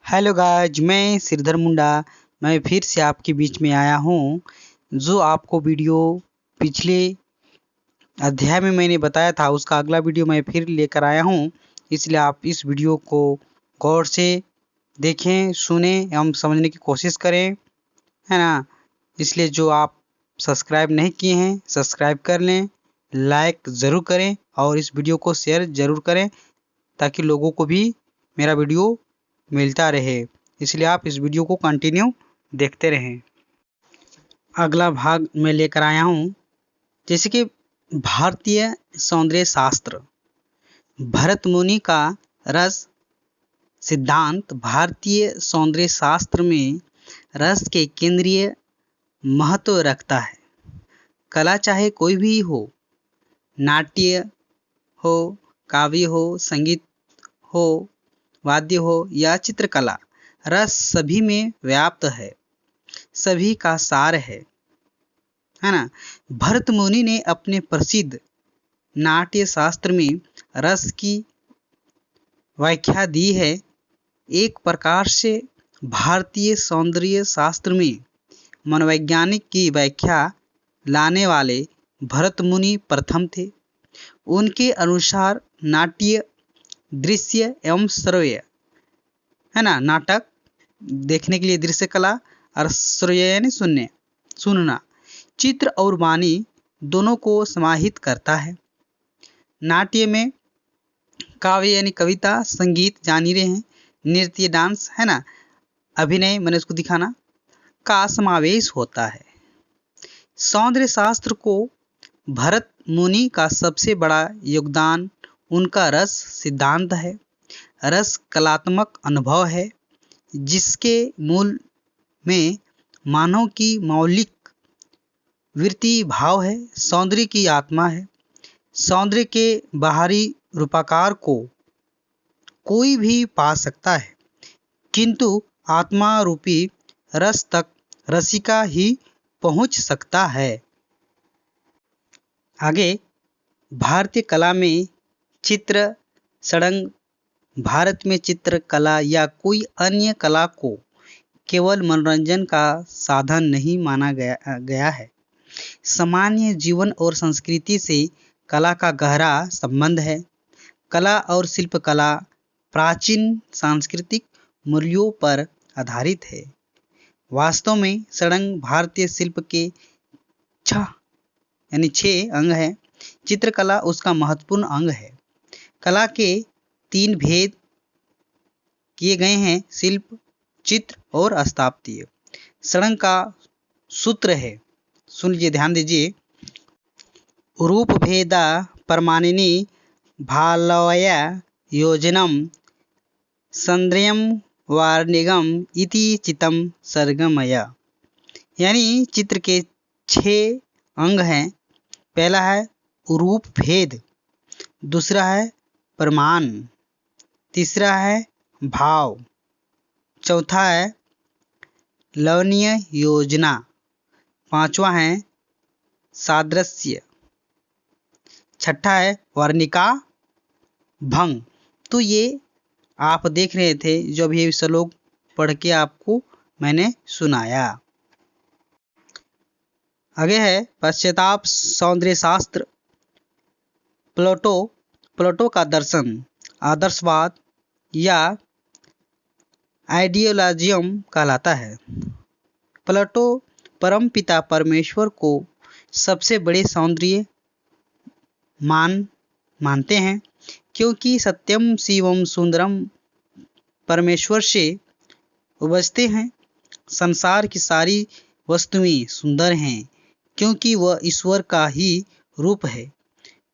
Hello guys, मैं श्रीधर मुंडा। मैं फिर से आपके बीच में आया हूँ। जो आपको वीडियो पिछले अध्याय में मैंने बताया था, उसका अगला वीडियो मैं फिर लेकर आया हूँ। इसलिए आप इस वीडियो को गौर से देखें, सुने एवं समझने की कोशिश करें, है ना। इसलिए जो आप सब्सक्राइब नहीं किए हैं, सब्सक्राइब कर लें, लाइक ज़रूर करें और इस वीडियो को शेयर ज़रूर करें ताकि लोगों को भी मेरा वीडियो मिलता रहे। इसलिए आप इस वीडियो को कंटिन्यू देखते रहें। अगला भाग मैं लेकर आया हूँ, जैसे कि भारतीय सौंदर्य शास्त्र। भरत मुनि का रस सिद्धांत भारतीय सौंदर्य शास्त्र में रस के केंद्रीय महत्व रखता है। कला चाहे कोई भी हो, नाट्य हो, काव्य हो, संगीत हो, वाद्य हो या चित्रकला, रस सभी में व्याप्त है, सभी का सार है ना। भरत मुनि ने अपने प्रसिद्ध नाट्य शास्त्र में रस की व्याख्या दी है। एक प्रकार से भारतीय सौंदर्य शास्त्र में मनोवैज्ञानिक की व्याख्या लाने वाले भरत मुनि प्रथम थे। उनके अनुसार नाट्य दृश्य एवं श्रव्य, है ना, नाटक देखने के लिए दृश्य कला और श्रव्य यानी सुनना, चित्र और वाणी दोनों को समाहित करता है। नाट्य में काव्य यानी कविता, संगीत जान ही रहे हैं, नृत्य डांस, है ना, अभिनय मैंने उसको दिखाना का समावेश होता है। सौंदर्य शास्त्र को भरत मुनि का सबसे बड़ा योगदान उनका रस सिद्धांत है। रस कलात्मक अनुभव है जिसके मूल में मानव की मौलिक वृत्ति भाव है। सौंदर्य की आत्मा है। सौंदर्य के बाहरी रूपाकार को कोई भी पा सकता है, किंतु आत्मा रूपी रस तक रसिका ही पहुंच सकता है। आगे, भारतीय कला में चित्र षड्ंग। भारत में चित्रकला या कोई अन्य कला को केवल मनोरंजन का साधन नहीं माना गया है। सामान्य जीवन और संस्कृति से कला का गहरा संबंध है। कला और शिल्पकला प्राचीन सांस्कृतिक मूल्यों पर आधारित है। वास्तव में षड्ंग भारतीय शिल्प के 6 अंग है। चित्रकला उसका महत्वपूर्ण अंग है। कला के 3 भेद किए गए हैं: शिल्प, चित्र और स्थापत्य। षड्ंग का सूत्र है, सुन लीजिए, ध्यान दीजिए। रूप भेदा परमाणिनी भालवया योजनम संद्रयम वार्णिगम इति चितम सर्गमय। यानी चित्र के 6 अंग हैं। पहला है रूप भेद, दूसरा है प्रमाण, तीसरा है भाव, चौथा है लवणीय योजना, पांचवा है सादृश्य, छठा है वर्णिका भंग। तो ये आप देख रहे थे जो अभी श्लोक पढ़ के आपको मैंने सुनाया। आगे है पश्चाताप सौंदर्य शास्त्र। प्लेटो का दर्शन आदर्शवाद या आइडियोलॉजियम कहलाता है। प्लेटो परमपिता परमेश्वर को सबसे बड़े सौंदर्य मानते हैं, क्योंकि सत्यम शिवम सुंदरम परमेश्वर से उपजते हैं। संसार की सारी वस्तुएं सुंदर हैं क्योंकि वह ईश्वर का ही रूप है।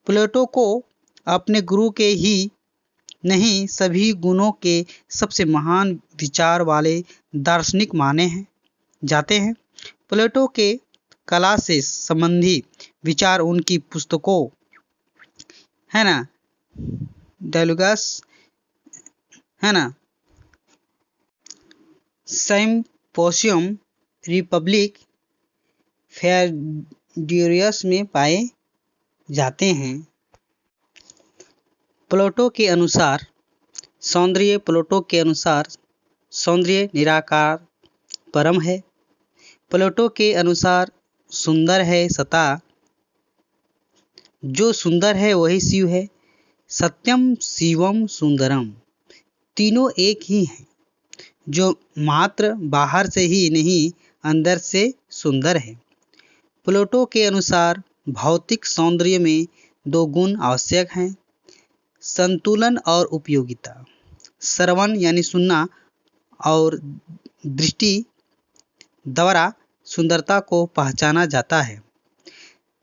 प्लेटो को अपने गुरु के ही नहीं, सभी गुणों के सबसे महान विचार वाले दार्शनिक माने जाते हैं। प्लेटो के कला से संबंधित विचार उनकी पुस्तकों, है ना, डायलॉग्स, है ना, सिम्पोसियम, रिपब्लिक, फेडरियस में पाए जाते हैं। प्लेटो के अनुसार सौंदर्य निराकार परम है। प्लेटो के अनुसार सुंदर है सता, जो सुंदर है वही शिव है। सत्यम शिवम सुंदरम, तीनों एक ही हैं, जो मात्र बाहर से ही नहीं अंदर से सुंदर है। प्लेटो के अनुसार भौतिक सौंदर्य में दो गुण आवश्यक हैं, संतुलन और उपयोगिता। श्रवण यानी सुनना और दृष्टि द्वारा सुंदरता को पहचाना जाता है।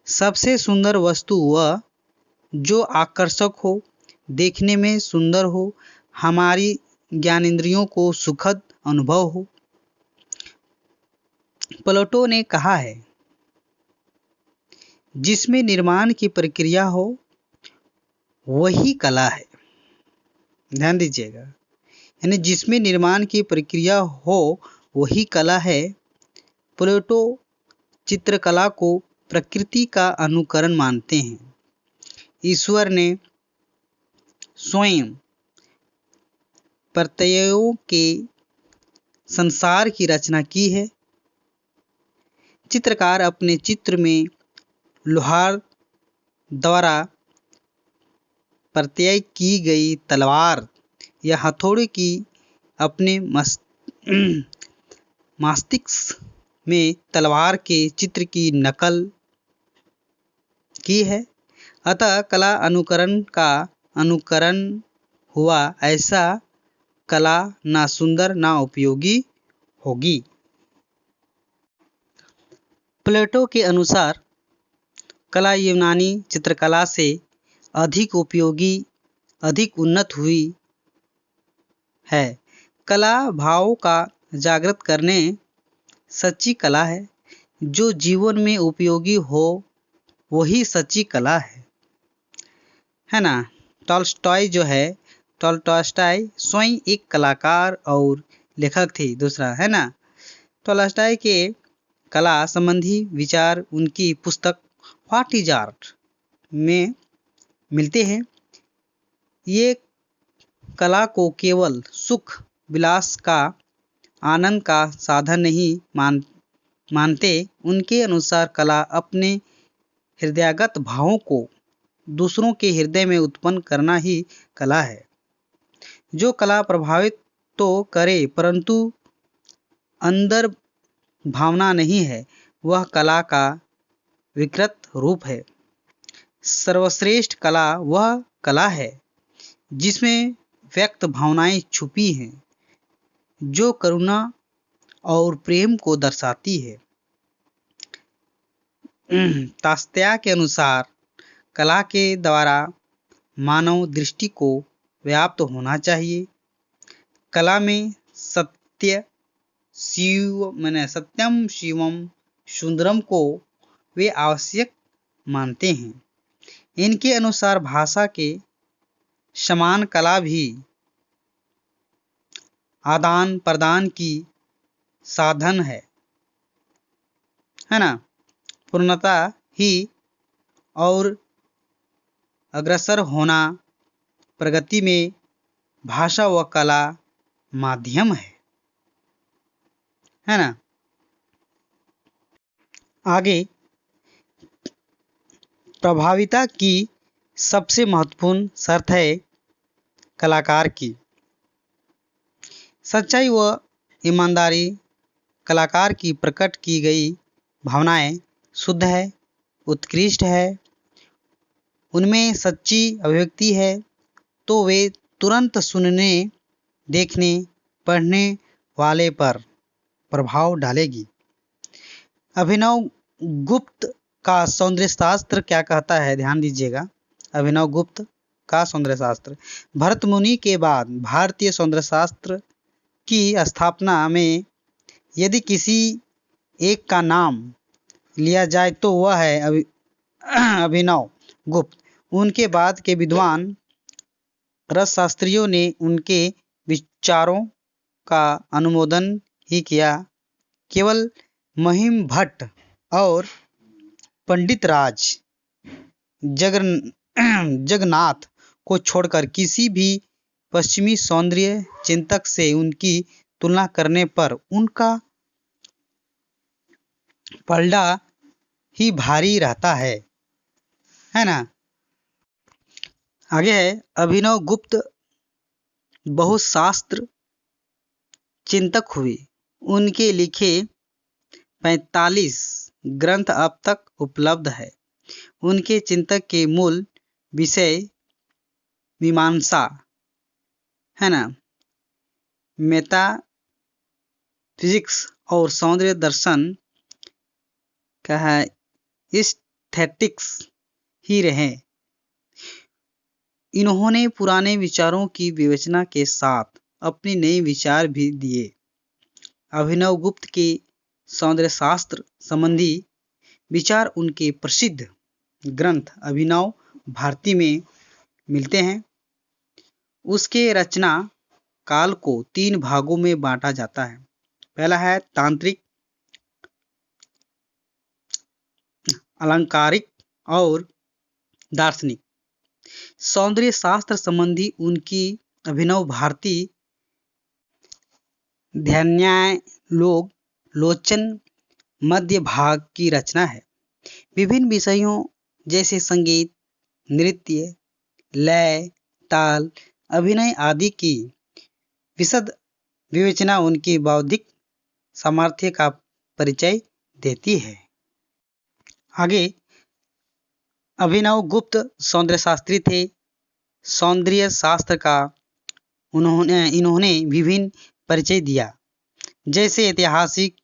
सबसे सुंदर वस्तु वह जो आकर्षक हो, देखने में सुंदर हो, हमारी ज्ञानेंद्रियों को सुखद अनुभव हो। प्लेटो ने कहा है, जिसमें निर्माण की प्रक्रिया हो वही कला है। ध्यान दीजिएगा, यानी जिसमें निर्माण की प्रक्रिया हो वही कला है। प्लेटो चित्रकला को प्रकृति का अनुकरण मानते हैं। ईश्वर ने स्वयं प्रत्ययों के संसार की रचना की है। चित्रकार अपने चित्र में लोहार द्वारा प्रत्यय की गई तलवार या हथौड़े की अपने मस्तिष्क में तलवार के चित्र की नकल की है। अतः कला अनुकरण का अनुकरण हुआ, ऐसा कला ना सुंदर ना उपयोगी होगी। प्लेटो के अनुसार कला यूनानी चित्रकला से अधिक उपयोगी, अधिक उन्नत हुई है। कला भाव का जागृत करने सच्ची कला है। जो जीवन में उपयोगी हो वही सच्ची कला है ना। टॉल्स्टॉय जो है, टॉल्स्टॉय स्वयं एक कलाकार और लेखक थे। दूसरा है ना, टॉल्स्टॉय के कला संबंधी विचार उनकी पुस्तक व्हाट इज आर्ट में मिलते हैं। ये कला को केवल सुख विलास का आनंद का साधन नहीं मानते। उनके अनुसार कला अपने हृदयगत भावों को दूसरों के हृदय में उत्पन्न करना ही कला है। जो कला प्रभावित तो करे परंतु अंदर भावना नहीं है, वह कला का विकृत रूप है। सर्वश्रेष्ठ कला वह कला है जिसमें व्यक्त भावनाएं छुपी हैं, जो करुणा और प्रेम को दर्शाती है। तास्त्या के अनुसार कला के द्वारा मानव दृष्टि को व्याप्त होना चाहिए। कला में सत्यम शिवम सुंदरम को वे आवश्यक मानते हैं। इनके अनुसार भाषा के समान कला भी आदान प्रदान की साधन है ना। पूर्णता ही और अग्रसर होना प्रगति में भाषा व कला माध्यम है ना। आगे प्रभाविता की सबसे महत्वपूर्ण शर्त है कलाकार की सच्चाई व ईमानदारी। कलाकार की प्रकट की गई भावनाएं शुद्ध है, उत्कृष्ट है, उनमें सच्ची अभिव्यक्ति है, तो वे तुरंत सुनने, देखने, पढ़ने वाले पर प्रभाव डालेगी। अभिनव गुप्त का सौंदर्य शास्त्र क्या कहता है, ध्यान दीजिएगा। अभिनव गुप्त का सौंदर्य शास्त्र, भरत मुनि के बाद भारतीय सौंदर्य शास्त्र की स्थापना में यदि किसी एक का नाम लिया जाए तो वह है अभिनव गुप्त। उनके बाद के विद्वान रसशास्त्रियों ने उनके विचारों का अनुमोदन ही किया। केवल महिम भट्ट और पंडित राज जगन्नाथ को छोड़कर किसी भी पश्चिमी सौंदर्य चिंतक से उनकी तुलना करने पर उनका पलड़ा ही भारी रहता है ना। आगे है, अभिनव गुप्त बहुशास्त्र चिंतक हुए। उनके लिखे 45 ग्रंथ अब तक उपलब्ध है। उनके चिंतक के मूल विषय मीमांसा है ना, मेटाफिजिक्स और सौंदर्य दर्शन का है एस्थेटिक्स ही रहे। इन्होंने पुराने विचारों की विवेचना के साथ अपने नए विचार भी दिए। अभिनव गुप्त के सौंदर्य शास्त्र संबंधी विचार उनके प्रसिद्ध ग्रंथ अभिनव भारती में मिलते हैं। उसके रचना काल को 3 भागों में बांटा जाता है। पहला है तांत्रिक, अलंकारिक और दार्शनिक। सौंदर्य शास्त्र संबंधी उनकी अभिनव भारती ध्यानावलोकन मध्य भाग की रचना है। विभिन्न विषयों जैसे संगीत, नृत्य, लय, ताल, अभिनय आदि की विशद विवेचना उनकी बौद्धिक सामर्थ्य का परिचय देती है। आगे, अभिनव गुप्त सौंदर्य शास्त्री थे। सौंदर्य शास्त्र का इन्होंने विभिन्न परिचय दिया, जैसे ऐतिहासिक,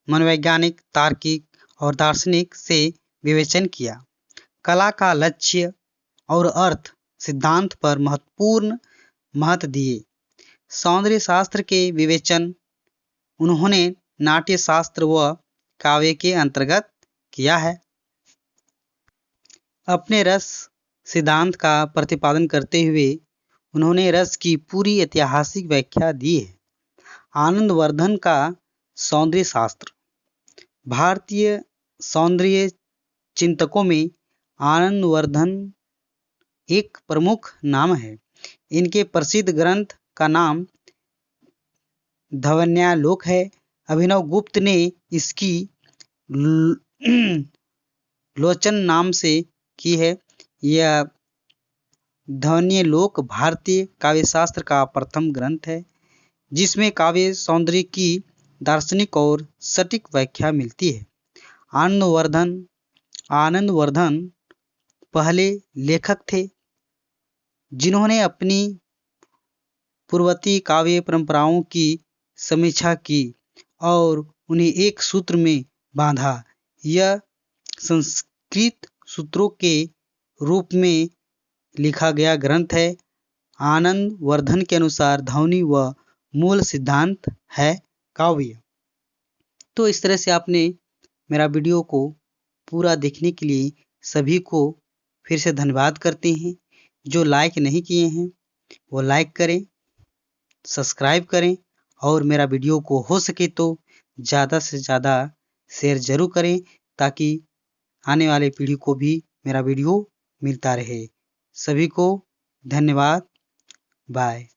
मनोवैज्ञानिक, तार्किक और दार्शनिक से विवेचन किया। कला का लक्ष्य और अर्थ सिद्धांत पर महत्वपूर्ण महत्व दिए। सौंदर्य शास्त्र के विवेचन उन्होंने नाट्य शास्त्र व काव्य के अंतर्गत किया है। अपने रस सिद्धांत का प्रतिपादन करते हुए उन्होंने रस की पूरी ऐतिहासिक व्याख्या दी है। आनंदवर्धन का सौंदर्य शास्त्र। भारतीय सौंदर्य चिंतकों में आनंदवर्धन एक प्रमुख नाम है। इनके प्रसिद्ध ग्रंथ का नाम ध्यानावलोक है। अभिनव गुप्त ने इसकी लोचन नाम से की है। यह ध्यानावलोक भारतीय काव्यशास्त्र का प्रथम ग्रंथ है, जिसमें काव्य सौंदर्य की दार्शनिक और सटीक व्याख्या मिलती है। आनंदवर्धन पहले लेखक थे जिन्होंने अपनी पूर्ववर्ती काव्य परंपराओं की समीक्षा की और उन्हें एक सूत्र में बांधा। यह संस्कृत सूत्रों के रूप में लिखा गया ग्रंथ है। आनंदवर्धन के अनुसार ध्वनि व मूल सिद्धांत है काव्य। तो इस तरह से आपने मेरा वीडियो को पूरा देखने के लिए सभी को फिर से धन्यवाद करते हैं। जो लाइक नहीं किए हैं वो लाइक करें, सब्सक्राइब करें और मेरा वीडियो को हो सके तो ज़्यादा से ज़्यादा शेयर जरूर करें, ताकि आने वाले पीढ़ी को भी मेरा वीडियो मिलता रहे। सभी को धन्यवाद। बाय।